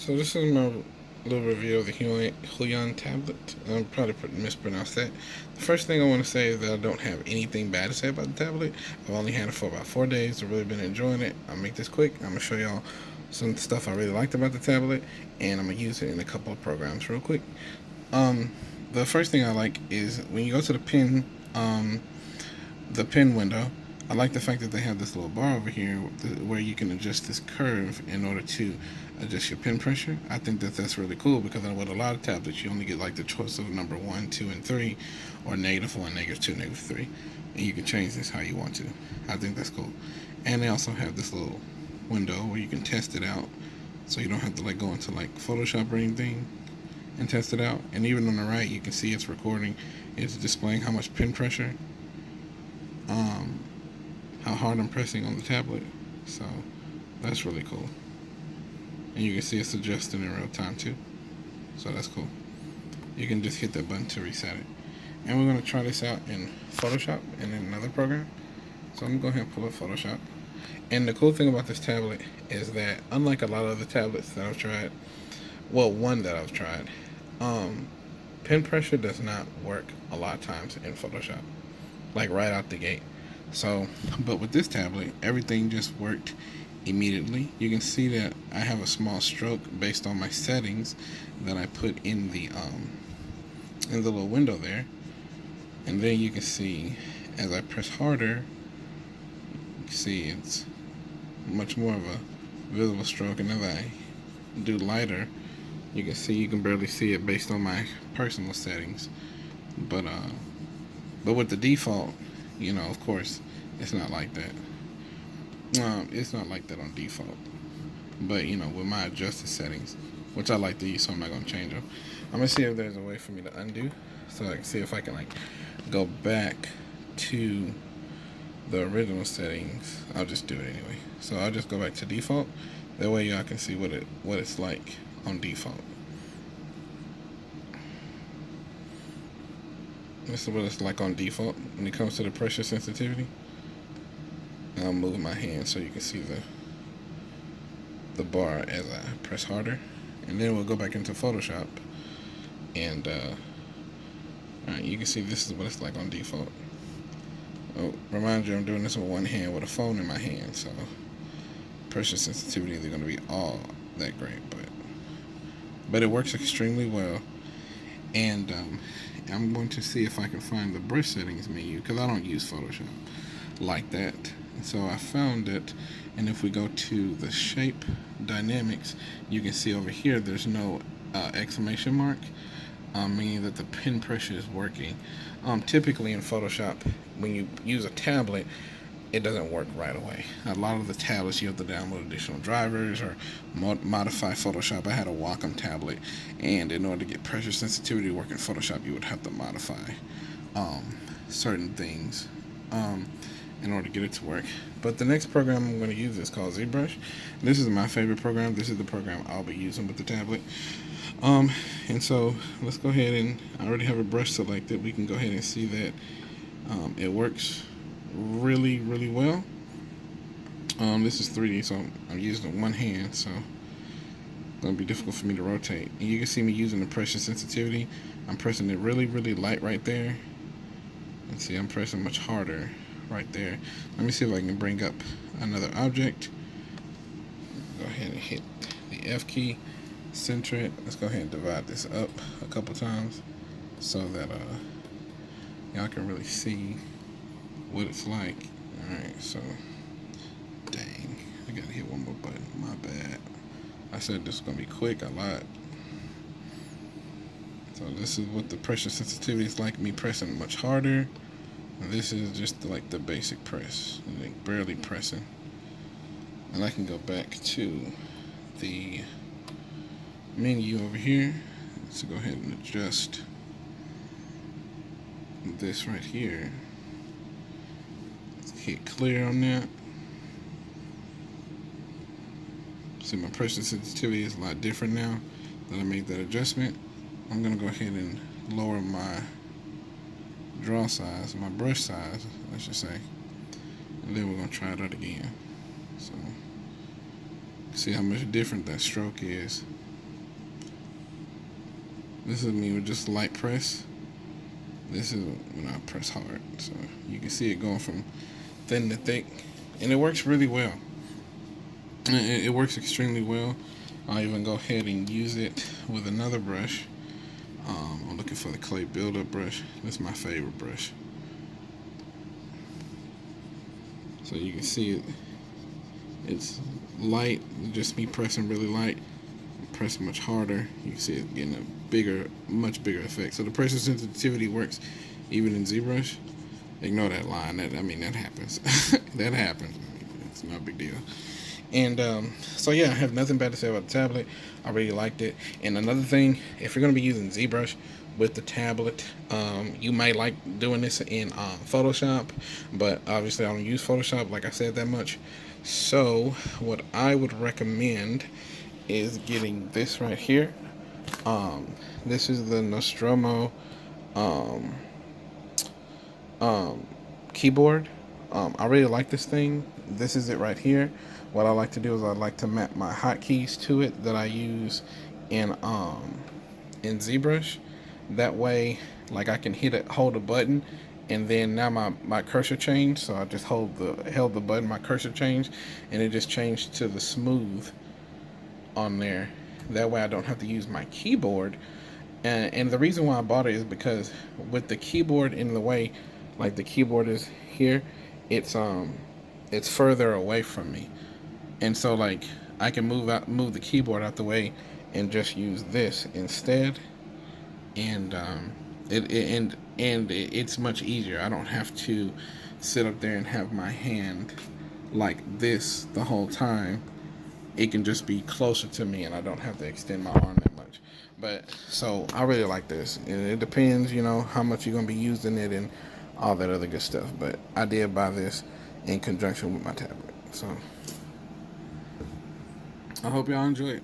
So this is my little review of the HUION tablet. I'm probably mispronounced that. The first thing I want to say is that I don't have anything bad to say about the tablet. I've only had it for about 4 days. I've really been enjoying it. I'll make this quick. I'm going to show y'all some stuff I really liked about the tablet, and I'm going to use it in a couple of programs real quick. The first thing I like is when you go to the pin window, I like the fact that they have this little bar over here where you can adjust this curve in order to adjust your pin pressure. I think that that's really cool because with a lot of tablets, you only get like the choice of number 1, 2, and 3, or -1, -2, -3, and you can change this how you want to. I think that's cool. And they also have this little window where you can test it out, so you don't have to like go into like Photoshop or anything and test it out. And even on the right, you can see it's recording. It's displaying how much pin pressure. How hard I'm pressing on the tablet, so that's really cool. And you can see it's adjusting in real time too, so that's cool. You can just hit that button to reset it. And we're going to try this out in Photoshop and in another program. So I'm going to go ahead and pull up Photoshop. And the cool thing about this tablet is that unlike a lot of the tablets that I've tried, well, one that I've tried, pin pressure does not work a lot of times in Photoshop, like right out the gate. So, but with this tablet, everything just worked immediately. You can see that I have a small stroke based on my settings that I put in the little window there. And then you can see as I press harder, you can see it's much more of a visible stroke. And as I do lighter, you can barely see it based on my personal settings. But with the default, of course, it's not like that. It's not like that on default. But, with my adjusted settings, which I like to use, so I'm not going to change them. I'm going to see if there's a way for me to undo, so I can see if I can, go back to the original settings. I'll just do it anyway. So I'll just go back to default. That way y'all can see what it's like on default. This is what it's like on default when it comes to the pressure sensitivity. I'll move my hand so you can see the bar as I press harder. And then we'll go back into Photoshop. And you can see this is what it's like on default. Oh, remind you, I'm doing this with one hand with a phone in my hand, so pressure sensitivity isn't going to be all that great, but it works extremely well. And I'm going to see if I can find the brush settings menu, because I don't use Photoshop like that. So I found it, and if we go to the shape dynamics, you can see over here there's no exclamation mark, meaning that the pin pressure is working. Typically in Photoshop, when you use a tablet, it doesn't work right away. A lot of the tablets, you have to download additional drivers or modify Photoshop. I had a Wacom tablet, and in order to get pressure sensitivity to work in Photoshop, you would have to modify certain things in order to get it to work. But the next program I'm going to use is called ZBrush. This is my favorite program. This is the program I'll be using with the tablet. And so let's go ahead, and I already have a brush selected. We can go ahead and see that it works really, really well. This is 3D, so I'm using one hand, so it's going to be difficult for me to rotate. And you can see me using the pressure sensitivity. I'm pressing it really, really light right there. And see, I'm pressing much harder right there. Let me see if I can bring up another object. Go ahead and hit the F key, center it. Let's go ahead and divide this up a couple times so that y'all can really see what it's like. Alright, so dang, I gotta hit one more button. My bad. I said this was gonna be quick. I lied. So this is what the pressure sensitivity is like, me pressing much harder. And this is just like the basic press, like barely pressing. And I can go back to the menu over here. So go ahead and adjust this right here. Let's hit clear on that. See, my pressure sensitivity is a lot different now that I made that adjustment. I'm gonna go ahead and lower my draw size, my brush size, I should say, and then we're gonna try it out again. So see how much different that stroke is This is me with just light press. This is when I press hard. So you can see it going from thin to thick. And it works really well. It works extremely well. I'll even go ahead and use it with another brush. I'm looking for the clay buildup brush. This is my favorite brush. So you can see it. It's light, just me pressing really light. Press much harder. You can see it getting a bigger, much bigger effect. So the pressure sensitivity works even in ZBrush. Ignore that line. That happens. That happens. It's not a big deal. And so yeah, I have nothing bad to say about the tablet. I really liked it. And another thing, if you're going to be using ZBrush with the tablet, you might like doing this in Photoshop, but obviously I don't use Photoshop, like I said, that much. So what I would recommend is getting this right here. This is the Nostromo keyboard. I really like this thing. This is it right here. What I like to do is I like to map my hotkeys to it that I use in ZBrush. That way, like, I can hold a button, and then now my cursor changed. So I just held the button, my cursor changed, and it just changed to the smooth on there. That way I don't have to use my keyboard. And the reason why I bought it is because with the keyboard in the way, like the keyboard is here, it's further away from me. And so, like, I can move the keyboard out the way and just use this instead. And it's much easier. I don't have to sit up there and have my hand like this the whole time. It can just be closer to me, and I don't have to extend my arm that much. But so I really like this. It depends, how much you're gonna be using it and all that other good stuff. But I did buy this in conjunction with my tablet. So I hope y'all enjoy it.